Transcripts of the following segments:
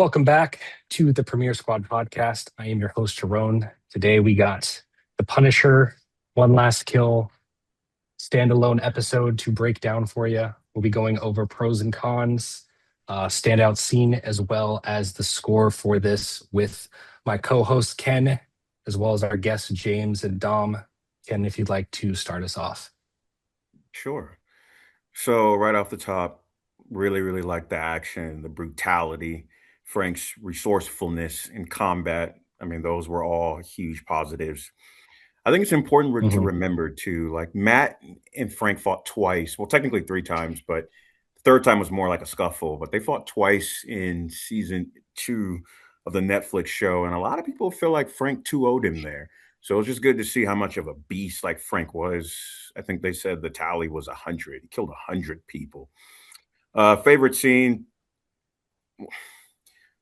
Welcome back to the Premier Squad podcast. I am your host, Jerome. Today we got The Punisher, One Last Kill, standalone episode to break down for you. We'll be going over pros and cons, standout scene, as well as the score for this with my co host, Ken, as well as our guests, James and Dom. Ken, if you'd like to start us off. Sure. So right off the top, really like the action, the brutality, Frank's resourcefulness in combat. I mean, those were all huge positives. I think it's important to Mhm. remember too, like Matt and Frank fought twice. Well, technically three times, but the third time was more like a scuffle. But they fought twice in season two of the Netflix show, and a lot of people feel like Frank 2 0'd him there. So it's just good to see how much of a beast like Frank was. I think they said the tally was 100. He killed 100 people. Favorite scene,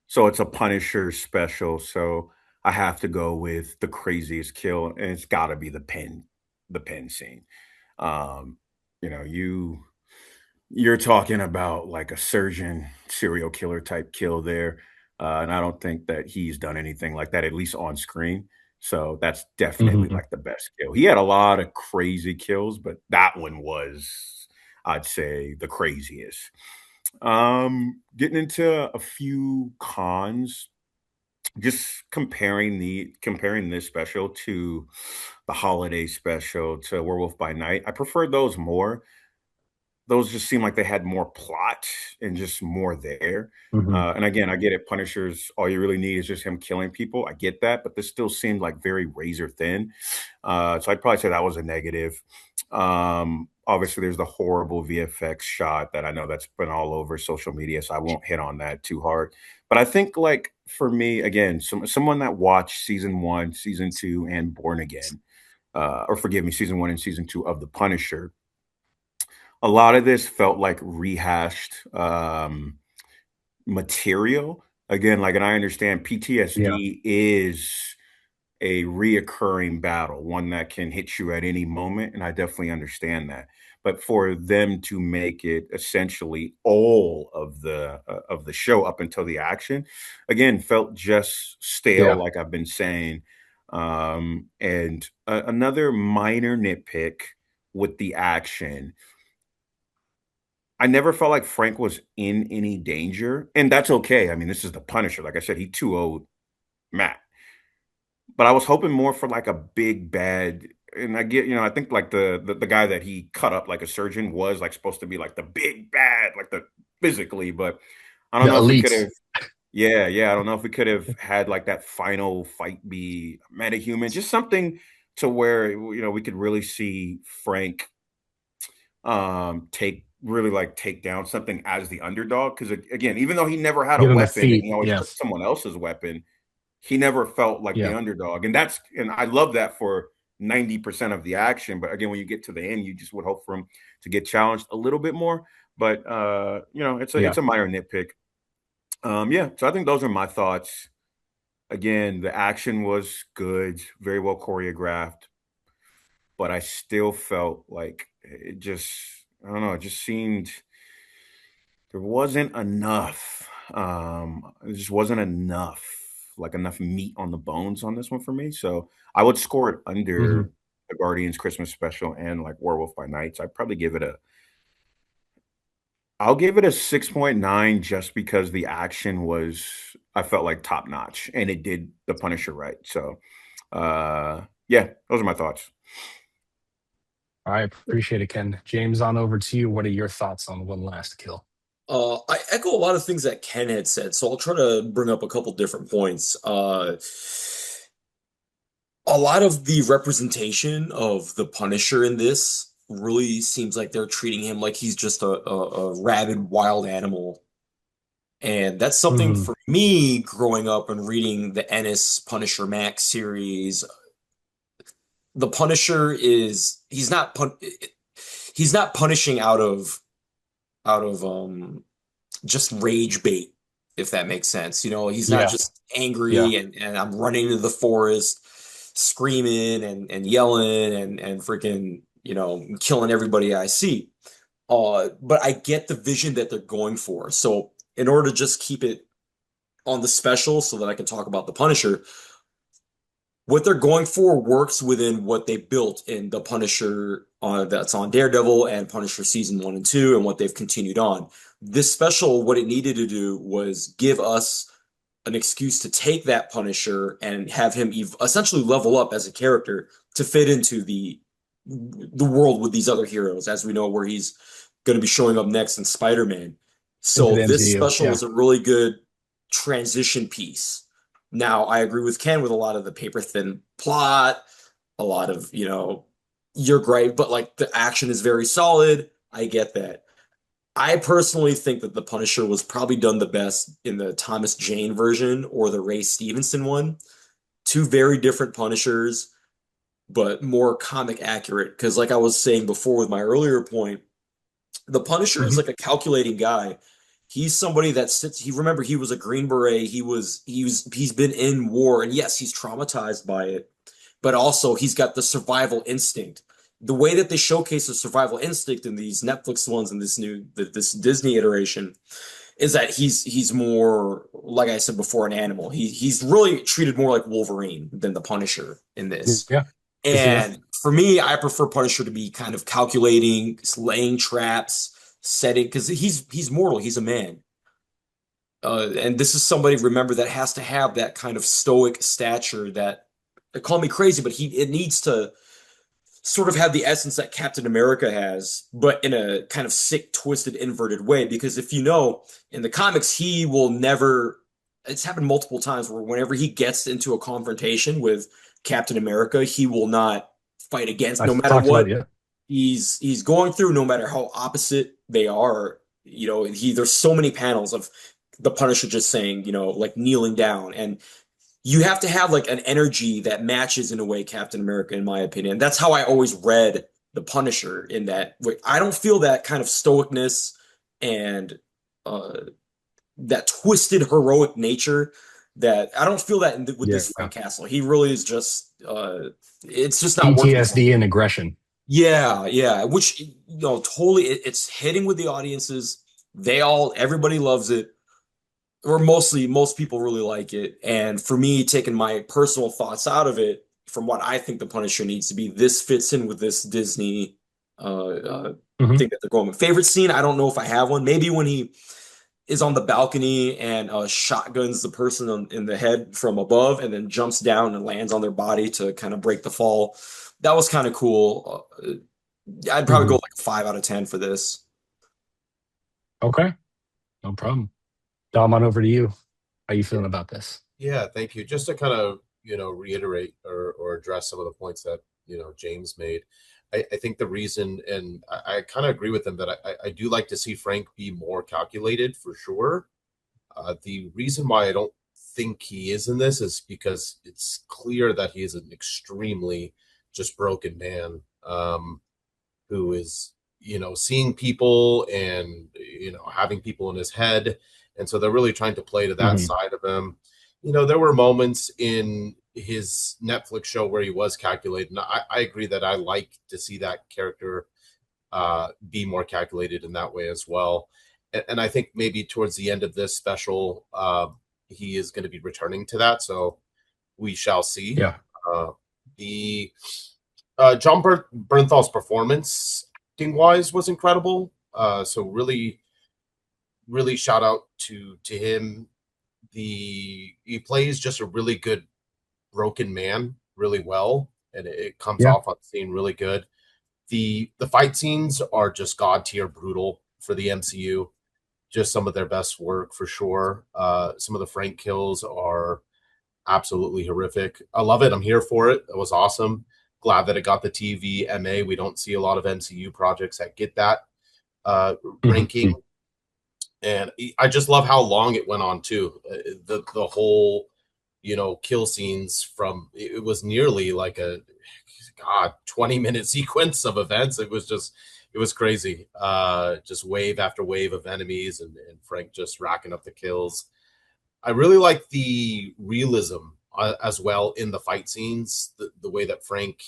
so it's a Punisher special. So I have to go with the craziest kill, and it's got to be the pen scene. Um, you know, you're talking about like a surgeon serial killer type kill there, and I don't think that he's done anything like that, at least on screen. So that's definitely Mhm. like the best kill. He had a lot of crazy kills, but that one was, I'd say, the craziest. Getting into a few cons, just comparing this special to the holiday special to Werewolf by Night. I prefer those more. Those just seem like they had more plot and just more there. Mhm. And again, I get it. Punisher's all you really need is just him killing people. I get that, but this still seemed like very razor thin. So I'd probably say that was a negative. Obviously, there's the horrible VFX shot that I know that's been all over social media, so I won't hit on that too hard. But I think, like for me, again, someone that watched season one, season two, and Born Again, or forgive me, season one and season two of The Punisher, a lot of this felt like rehashed material. Again, like, and I understand Yeah. PTSD is a reoccurring battle, one that can hit you at any moment, and I definitely understand that. But for them to make it essentially all of the show up until the action, again, felt just stale, Yeah. like I've been saying. And another minor nitpick with the action, I never felt like Frank was in any danger, and that's okay. I mean, this is the Punisher. Like I said, he 2-0'd Matt. But I was hoping more for like a big bad, and I get, I think like the guy that he cut up like a surgeon was like supposed to be like the big bad, like the physically, but I don't The know if we could elite. have. Yeah, I don't know if we could have had like that final fight be metahuman, just something to where we could really see Frank take down something as the underdog. Because again, even though he never had a Give him a weapon and feat. he always took Yes. someone else's weapon, he never felt like the Yeah. underdog. And I love that for 90% of the action. But again, when you get to the end, you just would hope for him to get challenged a little bit more. But it's Yeah. a minor nitpick. Yeah, so I think those are my thoughts. Again, the action was good, very well choreographed, but I still felt like it just, I don't know, it just seemed there wasn't enough. There just wasn't enough, like enough meat on the bones on this one for me. So I would score it Mhm. under the Guardians Christmas special and like Werewolf by Night. So I'd probably I'll give it a 6.9 just because the action was, I felt like top notch and it did the Punisher right. So yeah, those are my thoughts. I appreciate it, Ken. James, on over to you. What are your thoughts on One Last Kill? I echo a lot of things that Ken had said, so I'll try to bring up a couple different points. A lot of the representation of the Punisher in this really seems like they're treating him like he's just a rabid wild animal. And that's something Mhm. for me growing up and reading the Ennis Punisher Max series. The Punisher is he's not punishing out of just rage bait, if that makes sense. He's not Yeah. just Yeah. angry and I'm running into the forest screaming and yelling and freaking, killing everybody I see. But I get the vision that they're going for. So in order to just keep it on the special so that I can talk about the Punisher. What they're going for works within what they built in the Punisher that's on Daredevil and Punisher season 1 and 2 and what they've continued on. This special, what it needed to do was give us an excuse to take that Punisher and have him essentially level up as a character to fit into the world with these other heroes, as we know where he's going to be showing up next in Spider-Man. into So the this MCU. special Yeah. was a really good transition piece. Now, I agree with Ken with a lot of the paper thin plot, a lot of, you're great, but like the action is very solid. I get that. I personally think that the Punisher was probably done the best in the Thomas Jane version or the Ray Stevenson one. Two very different Punishers, but more comic accurate. Because, like I was saying before with my earlier point, the Punisher is Mhm. like a calculating guy. He's somebody that sits. Remember he was a Green Beret. He's been in war, and yes, he's traumatized by it, but also he's got the survival instinct. The way that they showcase the survival instinct in these Netflix ones and this Disney iteration is that he's more, like I said before, an animal. He's really treated more like Wolverine than the Punisher in this. Yeah. I see that. And for me, I prefer Punisher to be kind of calculating, laying traps, setting, because he's mortal, he's a man. And this is somebody, remember, that has to have that kind of stoic stature that, call me crazy, but it needs to sort of have the essence that Captain America has, but in a kind of sick, twisted, inverted way. Because if you know, in the comics, he will never, it's happened multiple times where whenever he gets into a confrontation with Captain America, he will not fight against, no I've matter talked about what it. Yeah. he's going through, no matter how opposite they are. There's so many panels of the Punisher just saying, like kneeling down, and you have to have like an energy that matches in a way Captain America, in my opinion. That's how I always read the Punisher in that way. I don't feel that kind of stoicness and uh, that twisted heroic nature. That I don't feel that with Yeah. this Frank Castle. He really is just it's just not working for me. PTSD and aggression. Yeah, yeah. Which totally, it's hitting with the audiences. Everybody loves it, or mostly most people really like it. And for me, taking my personal thoughts out of it, from what I think the Punisher needs to be, this fits in with this Disney Hmm. thing that they're going with. Favorite scene? I don't know if I have one. Maybe when he is on the balcony and shotguns the person in the head from above, and then jumps down and lands on their body to kind of break the fall. That was kind of cool. I'd probably go Hmm. like a 5 out of 10 for this. Okay. No problem. Dom, on over to you. How you feeling about this? Yeah, thank you. Just to kind of, reiterate or address some of the points that, James made. I think the reason, and I kind of agree with him, that I do like to see Frank be more calculated for sure. The reason why I don't think he is in this is because it's clear that he is an extremely just broken man, who is, seeing people and, having people in his head. And so they're really trying to play to that Hmm. side of him. There were moments in his Netflix show where he was calculated. And I agree that I like to see that character be more calculated in that way as well. And I think maybe towards the end of this special, he is going to be returning to that. So we shall see. Yeah. Uh, the John Bernthal's performance, acting wise, was incredible. So really, really shout out to him. He plays just a really good broken man really well, and it comes Yeah. off on scene really good. The fight scenes are just god tier brutal for the MCU. Just some of their best work for sure. Some of the Frank kills are absolutely horrific. I love it. I'm here for it. It was awesome. Glad that it got the TV MA. We don't see a lot of MCU projects that get that ranking. Hmm. And I just love how long it went on too. The whole kill scenes, from it was nearly like a 20-minute sequence of events. It was crazy. Just wave after wave of enemies, and Frank just racking up the kills. I really like the realism as well in the fight scenes, the way that Frank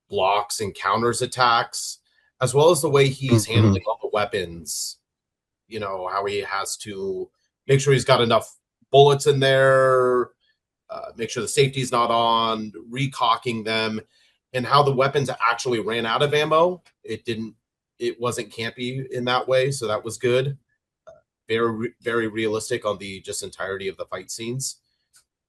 blocks and counters attacks, as well as the way he's Hmm. handling all the weapons. How he has to make sure he's got enough bullets in there, make sure the safety's not on, recocking them, and how the weapons actually ran out of ammo. It wasn't campy in that way, so that was good. Very realistic on the just entirety of the fight scenes.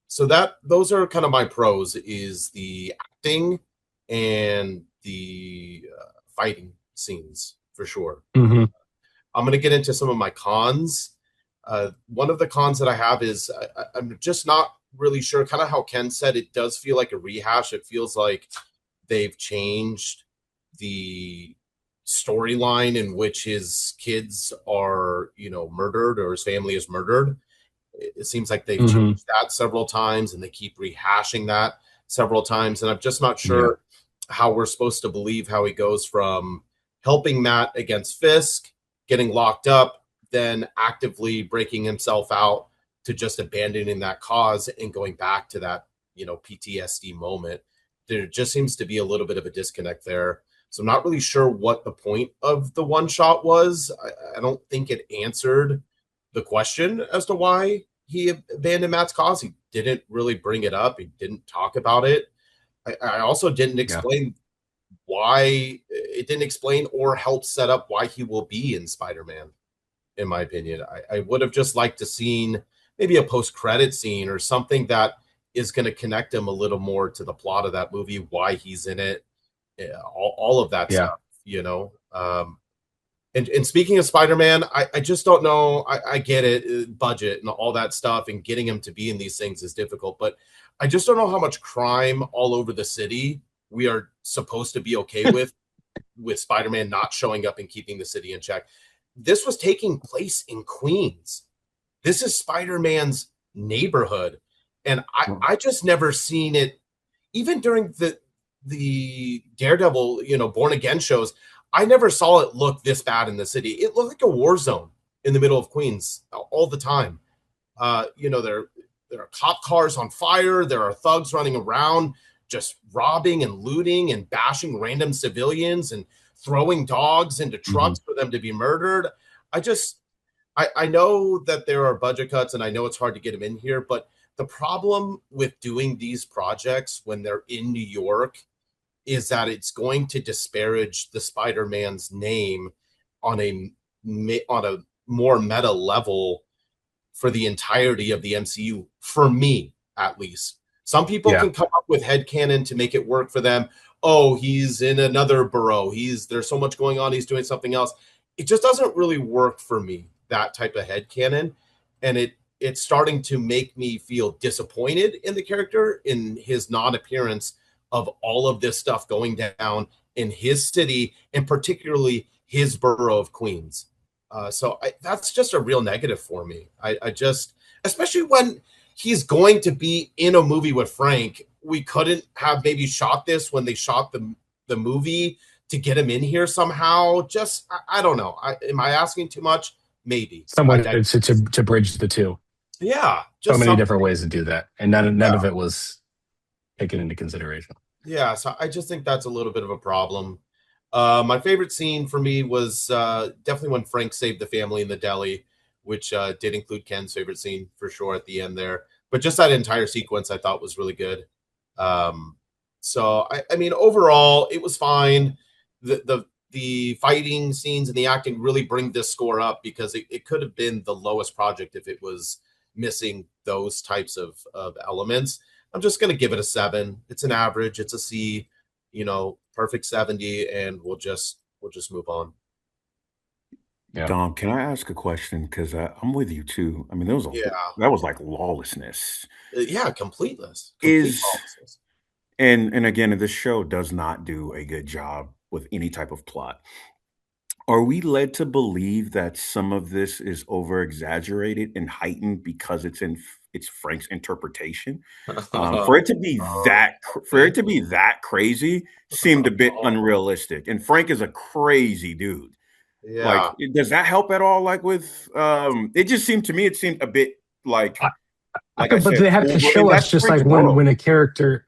So those are kind of my pros, is the acting and the fighting scenes for sure. Mm-hmm. I'm going to get into some of my cons. One of the cons that I have is I'm just not really sure, kind of how Ken said, it does feel like a rehash. It feels like they've changed the storyline in which his kids are, murdered, or his family is murdered. It seems like they've changed that several times, and they keep rehashing that several times. And I'm just not sure how we're supposed to believe how he goes from helping Matt against Fisk, getting locked up, then actively breaking himself out, to just abandoning that cause and going back to that, PTSD moment. There just seems to be a little bit of a disconnect there. So I'm not really sure what the point of the one shot was. I don't think it answered the question as to why he abandoned Matt's cause. He didn't really bring it up. He didn't talk about it. I also didn't explain why. It didn't explain or help set up why he will be in Spider-Man, in my opinion. I would have just liked to seen maybe a post-credit scene or something that is going to connect him a little more to the plot of that movie, why he's in it, all of that stuff, And speaking of Spider-Man, I just don't know. I get it, budget and all that stuff, and getting him to be in these things is difficult. But I just don't know how much crime all over the city we are supposed to be okay with Spider-Man not showing up and keeping the city in check. This was taking place in Queens. This is Spider-Man's neighborhood. And I just never seen it, even during the Daredevil, Born Again shows. I never saw it look this bad in the city. It looked like a war zone in the middle of Queens all the time. There are cop cars on fire. There are thugs running around just robbing and looting and bashing random civilians and throwing dogs into trucks for them to be murdered. I know that there are budget cuts, and I know it's hard to get them in here, but the problem with doing these projects when they're in New York is that it's going to disparage the Spider-Man's name on a more meta level for the entirety of the MCU, for me, at least. Some people can come up with headcanon to make it work for them. Oh, he's in another borough. There's so much going on. He's doing something else. It just doesn't really work for me, that type of headcanon. And it's starting to make me feel disappointed in the character, in his non-appearance of all of this stuff going down in his city, and particularly his borough of Queens. So that's just a real negative for me. I just, especially when he's going to be in a movie with Frank, we couldn't have maybe shot this when they shot the movie to get him in here somehow. Just, I don't know. Am I asking too much? Maybe. Some way to bridge the two. Yeah. Just so many different ways to do that. And none of it was taken into consideration. Yeah, so I just think that's a little bit of a problem. My favorite scene for me was definitely when Frank saved the family in the deli, which did include Ken's favorite scene for sure at the end there. But just that entire sequence I thought was really good. So I mean, overall, it was fine. The fighting scenes and the acting really bring this score up, because it could have been the lowest project if it was missing those types of elements. I'm just going to give it a 7. It's an average. It's a C, perfect 70, and we'll just move on. Yeah. Dom, can I ask a question? Because I'm with you too. I mean, that was like lawlessness. Yeah, completeness. Lawlessness. And again, this show does not do a good job with any type of plot. Are we led to believe that some of this is over exaggerated and heightened because it's Frank's interpretation? For it to be that crazy seemed a bit unrealistic. And Frank is a crazy dude. Yeah. Like, does that help at all? Like with it just seemed to me, it seemed a bit like but they have to show us, just like when a character.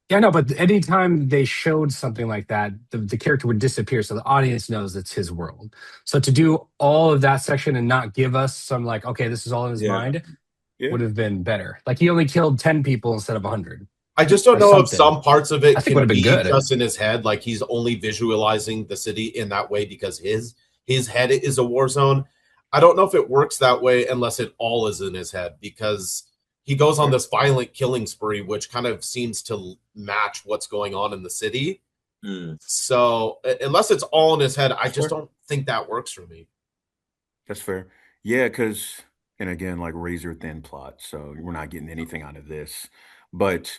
Yeah, no, but anytime they showed something like that, the character would disappear, so the audience knows it's his world. So to do all of that section and not give us some, like, okay, this is all in his mind, would have been better. Like he only killed 10 people instead of 100. I just don't know if some parts of it I think can would have been be good. just in his head, like he's only visualizing the city in that way because his head is a war zone. I don't know if it works that way unless it all is in his head, because he goes on this violent killing spree, which kind of seems to match what's going on in the city. So unless it's all in his head, I just don't think that works for me. That's fair. Yeah, because, and again, like razor thin plot, so we're not getting anything out of this. But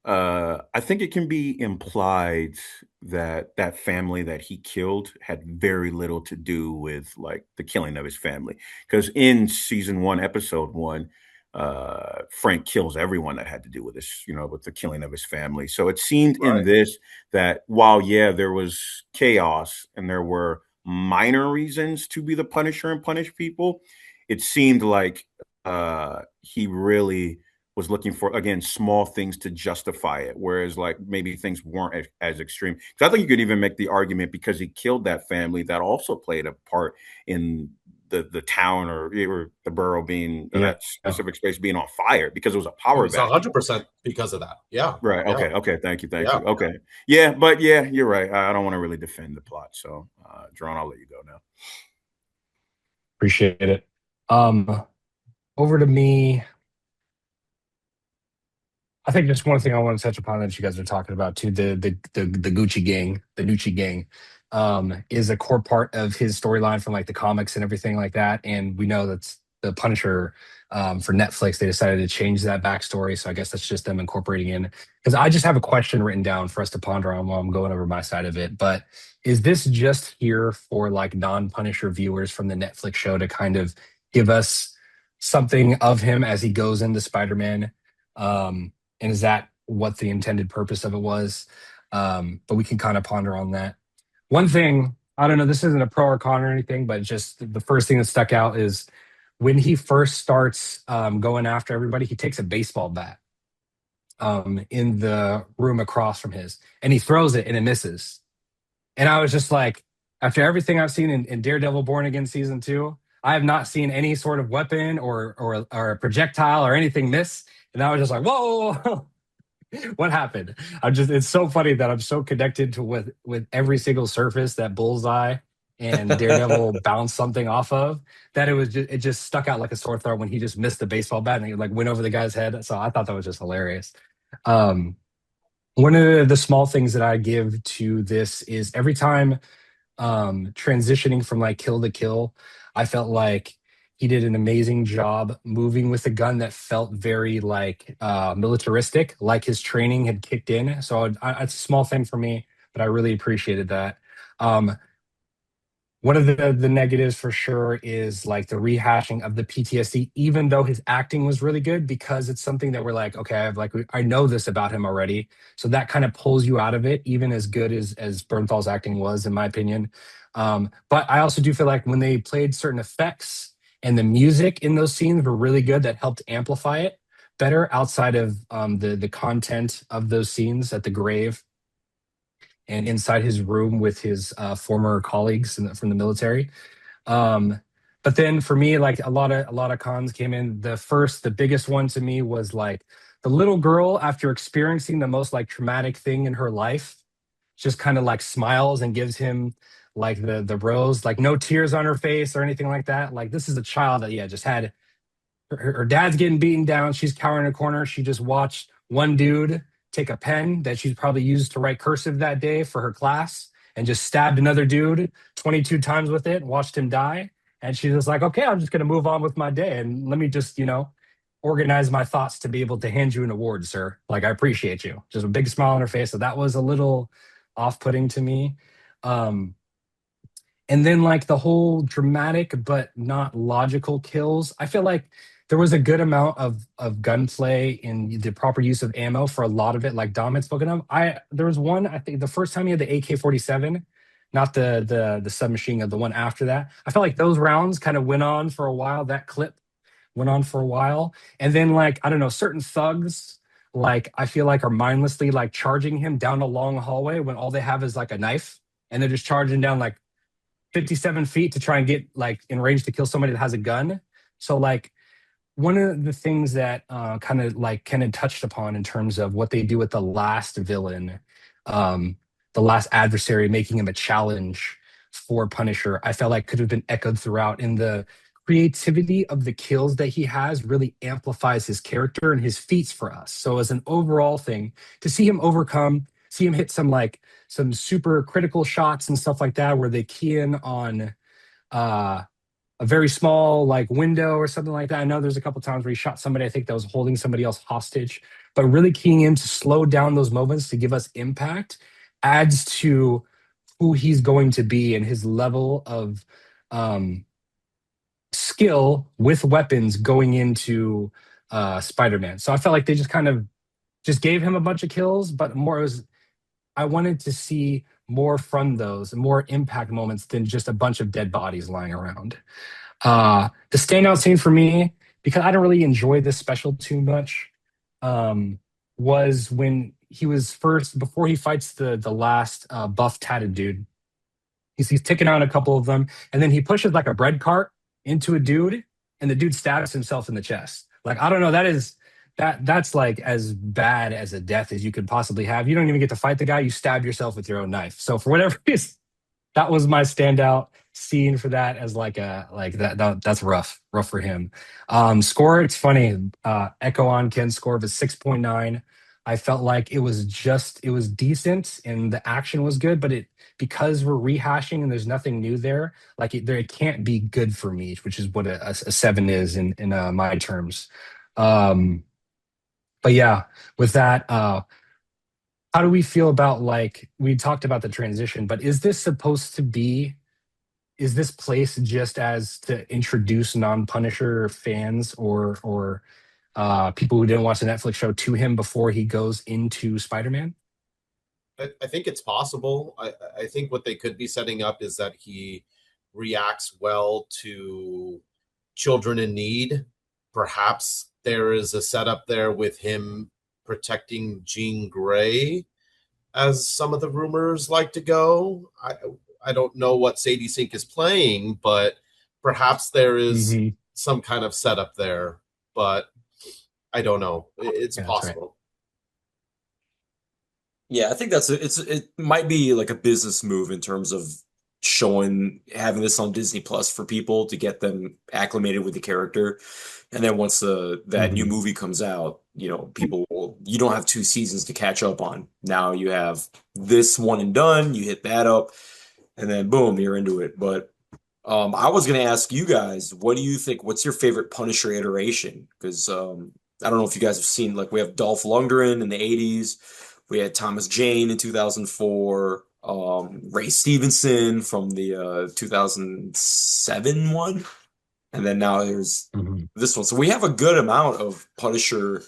I think it can be implied that that family that he killed had very little to do with like the killing of his family. Because in season 1, episode 1, Frank kills everyone that had to do with this, with the killing of his family. So it seemed in this that while, yeah, there was chaos and there were minor reasons to be the Punisher and punish people, it seemed like he really was looking for, again, small things to justify it, whereas like maybe things weren't as extreme. Because I think you could even make the argument because he killed that family that also played a part in the town or the borough being that specific space being on fire because it was a power vacuum. 100% because of that. Yeah. Right. Yeah. Okay. Thank you. Okay. Yeah, but yeah, you're right. I don't want to really defend the plot. So, Jerome, I'll let you go now. Appreciate it. Over to me. I think just one thing I want to touch upon that you guys are talking about too, the Gucci gang, the Nucci gang, is a core part of his storyline from like the comics and everything like that. And we know that's the Punisher for Netflix. They decided to change that backstory, so I guess that's just them incorporating in. Because I just have a question written down for us to ponder on while I'm going over my side of it. But is this just here for like non-Punisher viewers from the Netflix show to kind of give us something of him as he goes into Spider-Man? And is that what the intended purpose of it was? But we can kind of ponder on that. One thing, I don't know, this isn't a pro or con or anything, but just the first thing that stuck out is when he first starts going after everybody, he takes a baseball bat in the room across from his, and he throws it and it misses. And I was just like, after everything I've seen in Daredevil Born Again season 2, I have not seen any sort of weapon or a projectile or anything miss. And I was just like, whoa, what happened? It's so funny that I'm so connected to with every single surface that Bullseye and Daredevil bounced something off of, that it just stuck out like a sore thumb when he just missed the baseball bat and he like went over the guy's head. So I thought that was just hilarious. One of the small things that I give to this is every time transitioning from like kill to kill, I felt like he did an amazing job moving with a gun that felt very like militaristic, like his training had kicked in. So it's a small thing for me, but I really appreciated that. One of the negatives for sure is like the rehashing of the PTSD, even though his acting was really good, because it's something that we're like, okay, I know this about him already. So that kind of pulls you out of it, even as good as Bernthal's acting was, in my opinion. But I also do feel like when they played certain effects and the music in those scenes were really good, that helped amplify it better outside of the content of those scenes at the grave and inside his room with his former colleagues from the military. But then for me, like a lot of cons came in. The biggest one to me was like the little girl, after experiencing the most like traumatic thing in her life, just kind of like smiles and gives him like the rose, like no tears on her face or anything like that. Like this is a child that just had her dad's getting beaten down. She's cowering in a corner. She just watched one dude take a pen that she's probably used to write cursive that day for her class and just stabbed another dude 22 times with it and watched him die. And she's just like, okay, I'm just going to move on with my day. And let me just, organize my thoughts to be able to hand you an award, sir. Like, I appreciate you. Just a big smile on her face. So that was a little off-putting to me. And then like the whole dramatic but not logical kills, I feel like there was a good amount of gunplay in the proper use of ammo for a lot of it, like Dom had spoken of. There was one, I think the first time he had the AK-47, not the submachine gun, the one after that. I felt like those rounds kind of went on for a while. That clip went on for a while. And then like, I don't know, certain thugs, like I feel like are mindlessly like charging him down a long hallway when all they have is like a knife. And they're just charging down like 57 feet to try and get like in range to kill somebody that has a gun. So like one of the things that kind of like Kenan touched upon in terms of what they do with the last villain, um, the last adversary, making him a challenge for Punisher, I felt like could have been echoed throughout in the creativity of the kills that he has really amplifies his character and his feats for us. So as an overall thing, to see him overcome, see him hit some super critical shots and stuff like that, where they key in on uh a very small like window or something like that. I know there's a couple times where he shot somebody, I think that was holding somebody else hostage, but really keying in to slow down those moments to give us impact adds to who he's going to be and his level of um, skill with weapons going into Spider-Man. So I felt like they just kind of just gave him a bunch of kills, but more it was I wanted to see more from those, more impact moments than just a bunch of dead bodies lying around. The standout scene for me, because I don't really enjoy this special too much, um, was when he was first before he fights the last buff tatted dude. He's taking out a couple of them, and then he pushes like a bread cart into a dude, and the dude stabs himself in the chest. Like I don't know, that's like as bad as a death as you could possibly have. You don't even get to fight the guy; you stab yourself with your own knife. So for whatever reason, that was my standout scene for that as like a like that's rough for him. Score, it's funny, echo on Ken's score of a 6.9. I felt like it was decent and the action was good, but it because we're rehashing and there's nothing new there, like it can't be good for me, which is what a 7 is in my terms. um but yeah, with that, how do we feel about, like, we talked about the transition, but is this supposed to be, is this placed just as to introduce non-Punisher fans or people who didn't watch the Netflix show to him before he goes into Spider-Man? I think it's possible. I think what they could be setting up is that he reacts well to children in need. Perhaps there is a setup there with him protecting Jean Grey, as some of the rumors like to go. I don't know what Sadie Sink is playing, but perhaps there is Mm-hmm. some kind of setup there. But I don't know. It's Yeah, that's right. possible. Yeah, I think it might be like a business move in terms of having this on Disney Plus for people to get them acclimated with the character. And then once that new Mm-hmm. movie comes out, you don't have 2 seasons to catch up on. Now you have this one and done, you hit that up, and then boom, you're into it. But I was gonna ask you guys, what do you think? What's your favorite Punisher iteration? Because I don't know if you guys have seen, like, we have Dolph Lundgren in the 80s, we had Thomas Jane in 2004, Ray Stevenson from the 2007 one, and then now there's Mm-hmm. this one. So we have a good amount of Punisher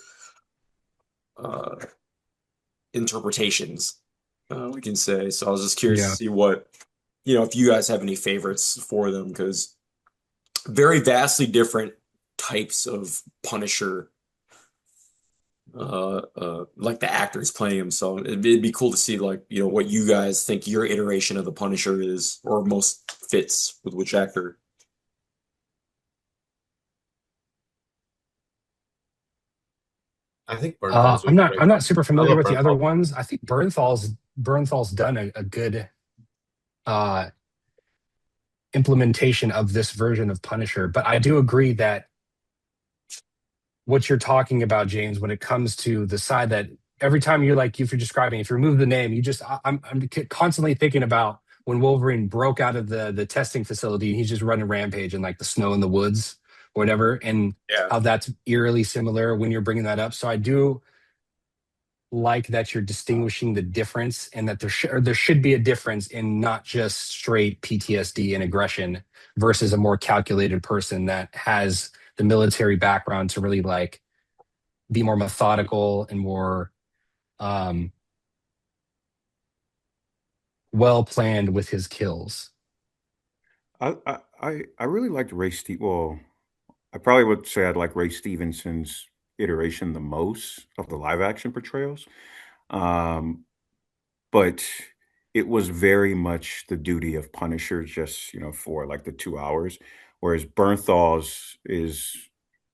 uh, interpretations, we can say. So I was just curious to Yeah. see if you guys have any favorites for them, because very vastly different types of Punisher, like the actors playing him. So it'd be cool to see, like, what you guys think your iteration of the Punisher is, or most fits with which actor. I think Bernthal's I'm would be not great. I'm not super I familiar love with the other Bernthal. ones. I think Bernthal's done a good uh implementation of this version of Punisher, but I do agree that what you're talking about, James, when it comes to the side that every time you're like, if you're describing, if you remove the name, I'm constantly thinking about when Wolverine broke out of the testing facility and he's just running rampage in like the snow in the woods or whatever, and Yeah. how that's eerily similar when you're bringing that up. So I do like that you're distinguishing the difference, and that there should be a difference in not just straight PTSD and aggression versus a more calculated person that has the military background to really like be more methodical and more um, well planned with his kills. I really liked Ray Steve. Well, I probably would say I'd like Ray Stevenson's iteration the most of the live action portrayals. Um, but it was very much the duty of Punisher just, for like the 2 hours, whereas Bernthal's is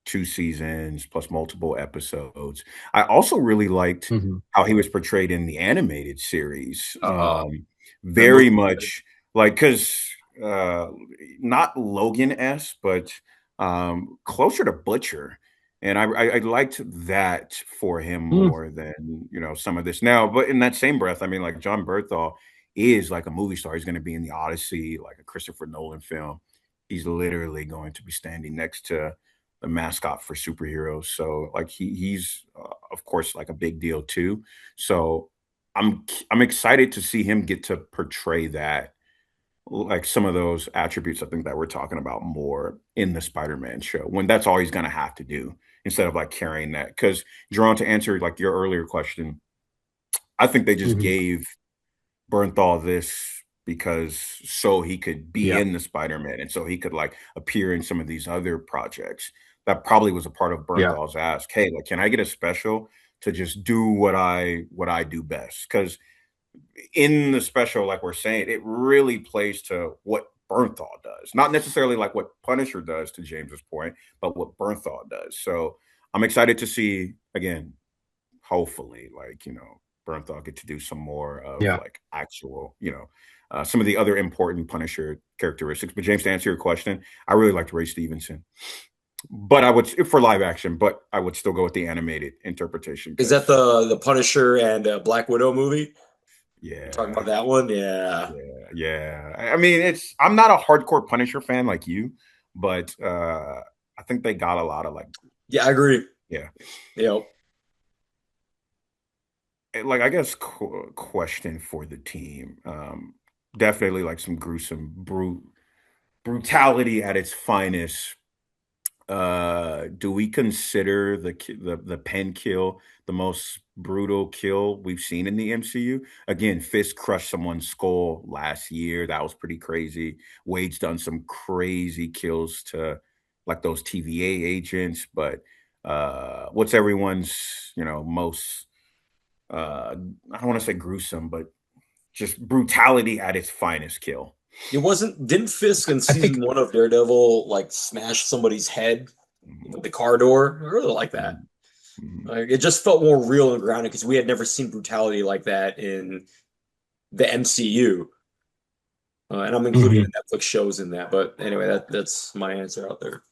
2 seasons plus multiple episodes. I also really liked Mhm. how he was portrayed in the animated series. The movie. Very much like because not Logan-esque, but closer to Butcher. And I liked that for him Mm. more than some of this now. But in that same breath, I mean, like John Berthal is like a movie star. He's going to be in the Odyssey, like a Christopher Nolan film. He's literally going to be standing next to the mascot for superheroes. So like he's of course like a big deal too. So I'm excited to see him get to portray that, like some of those attributes I think that we're talking about more in the Spider-Man show, when that's all he's going to have to do instead of like carrying that. Because Jerome, to answer like your earlier question, I think they just Mhm. gave Bernthal this because so he could be Yeah. in the Spider-Man and so he could like appear in some of these other projects. That probably was a part of Yeah. Bernthal's ask. Hey, like, can I get a special to just do what I do best? Because in the special, like we're saying, it really plays to what Bernthal does, not necessarily like what Punisher does, to James's point, but what Bernthal does. So I'm excited to see again, hopefully, like Bernthal get to do some more of Yeah. like actual, some of the other important Punisher characteristics. But James, to answer your question, I really liked Ray Stevenson, but I would for live action, but I would still go with the animated interpretation Is that because the Punisher and Black Widow movie? You're talking yeah, about that one? Yeah. yeah. I mean, I'm not a hardcore Punisher fan like you, but I think they got a lot of like, Yeah, I agree. yeah. Yep. Like I guess question for the team. Definitely like some gruesome brutality at its finest. Do we consider the pen kill the most brutal kill we've seen in the MCU? Again, Fisk crushed someone's skull last year. That was pretty crazy. Wade's done some crazy kills to like those TVA agents, but what's everyone's, most I don't want to say gruesome, but just brutality at its finest kill? Didn't Fisk in I think. season one of Daredevil like smash somebody's head with the car door? I really like that. Mhm. Like, it just felt more real and grounded because we had never seen brutality like that in the MCU. And I'm including Mhm. the Netflix shows in that. But anyway, that's my answer out there.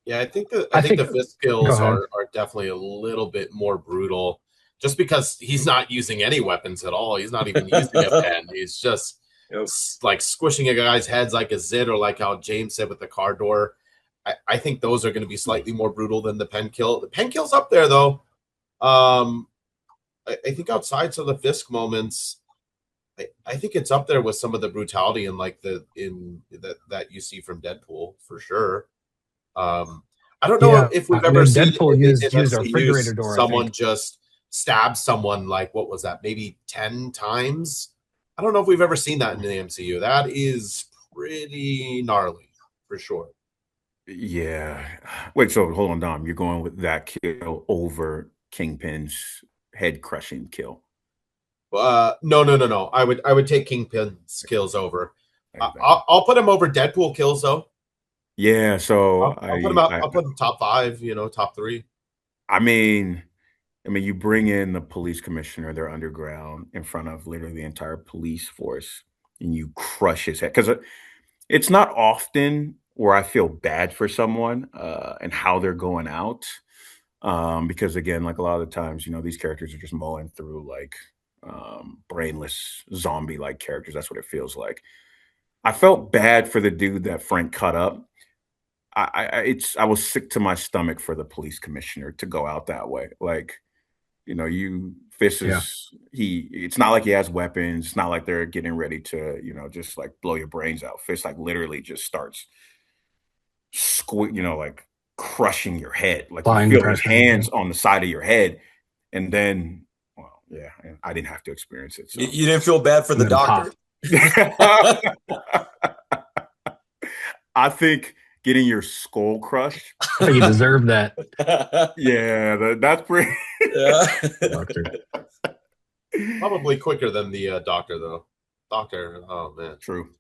Yeah, I think I the think. fist Go kills ahead. are definitely a little bit more brutal, just because he's not using any weapons at all. He's not even using a pen. He's just Yep. like squishing a guy's heads like a zit, or like how James said with the car door. I think those are going to be slightly more brutal than the pen kill. The pen kill's up there though. Um, I think outside some of the Fisk moments, I think it's up there with some of the brutality in like that you see from Deadpool for sure. I don't know Yeah. if we've I mean, ever seen Deadpool in used a MCU refrigerator door, I someone think. just stab someone like, what was that, maybe 10 times. I don't know if we've ever seen that in the MCU. That is pretty gnarly for sure. Yeah. Wait, so hold on, Dom. You're going with that kill over Kingpin's head crushing kill. No, no, no, no. I would take Kingpin's kills over. Same thing. I'll put him over Deadpool kills though. Yeah, so I'll put him out. I'll put him top five. Top three. I mean, you bring in the police commissioner, they're underground in front of literally the entire police force, and you crush his head. Because it's not often where I feel bad for someone and how they're going out. Because again, like a lot of the times, these characters are just mowing through like brainless zombie-like characters. That's what it feels like. I felt bad for the dude that Frank cut up. I was sick to my stomach for the police commissioner to go out that way. Like, Fisk Yeah. is it's not like he has weapons. It's not like they're getting ready to, just like blow your brains out. Fisk like literally just starts like crushing your head. Like you Applying feel his pressure. hands on the side of your head. And then, well, yeah, and I didn't have to experience it. So You didn't feel bad for And the then doctor? I think getting your skull crushed. I think you deserve that, Yeah, that's pretty. Yeah. doctor. Probably quicker than the doctor though. Doctor. Oh man. True.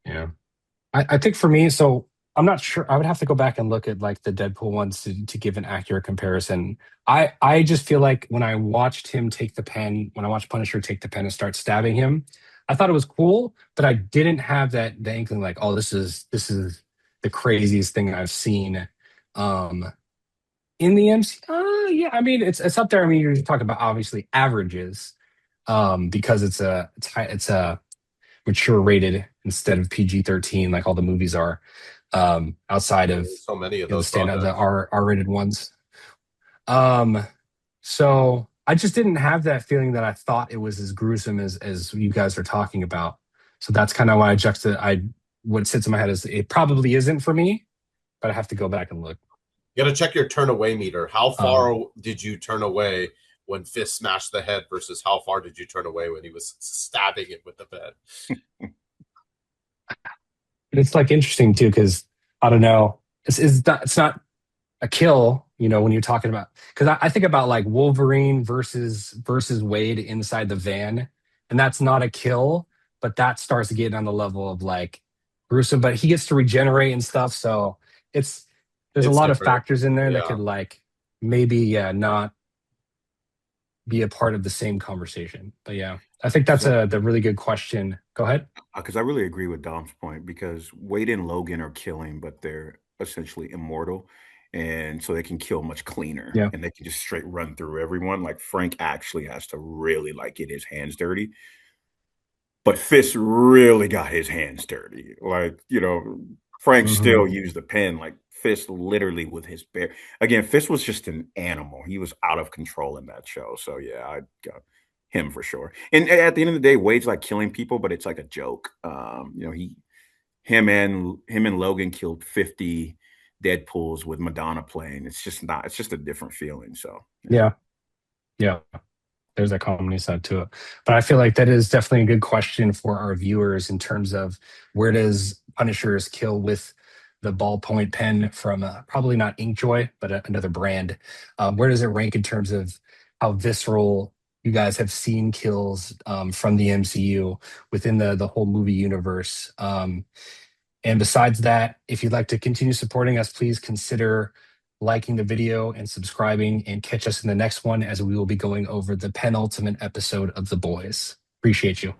Yeah. I think for me, so I'm not sure. I would have to go back and look at like the Deadpool ones to give an accurate comparison. I just feel like when I watched him take the pen, when I watched Punisher take the pen and start stabbing him, I thought it was cool, but I didn't have that the inkling like, oh, this is the craziest thing I've seen um in the MC. Yeah, I mean it's up there. I mean, you're talking about obviously averages, because it's a mature rated instead of PG-13 like all the movies are, outside of So many of the those stand the projects. R-rated ones. Um, so I just didn't have that feeling that I thought it was as gruesome as you guys are talking about. So that's kind of why I what sits in my head is it probably isn't for me, but I have to go back and look. You got to check your turn away meter. How Um, far did you turn away when Fist smashed the head versus how far did you turn away when he was stabbing it with the pen? it's like interesting too because I don't know. It's not a kill, when you're talking about because I think about like Wolverine versus Wade inside the van, and that's not a kill, but that starts getting on the level of like gruesome. But he gets to regenerate and stuff, so it's there's a It's lot of different. factors in there that Yeah. could like maybe not be a part of the same conversation. But yeah, I think that's the really good question. Go ahead. Because I really agree with Dom's point because Wade and Logan are killing, but they're essentially immortal. And so they can kill much cleaner Yeah. and they can just straight run through everyone. Like Frank actually has to really like get his hands dirty. But Fist really got his hands dirty. Like, Frank Hmm. still used the pen, like Fist literally with his bare. Again, Fist was just an animal. He was out of control in that show. So yeah, I got him for sure. And at the end of the day, Wade's like killing people, but it's like a joke. Him and Logan killed 50 Deadpools with Madonna playing. It's just not. It's just a different feeling. So yeah. Yeah. Yeah. There's that comedy side to it. But I feel like that is definitely a good question for our viewers in terms of where does Punisher's kill with the ballpoint pen from probably not Inkjoy, but another brand. Where does it rank in terms of how visceral you guys have seen kills from the MCU within the whole movie universe? And besides that, if you'd like to continue supporting us, please consider liking the video and subscribing and catch us in the next one as we will be going over the penultimate episode of The Boys. Appreciate you.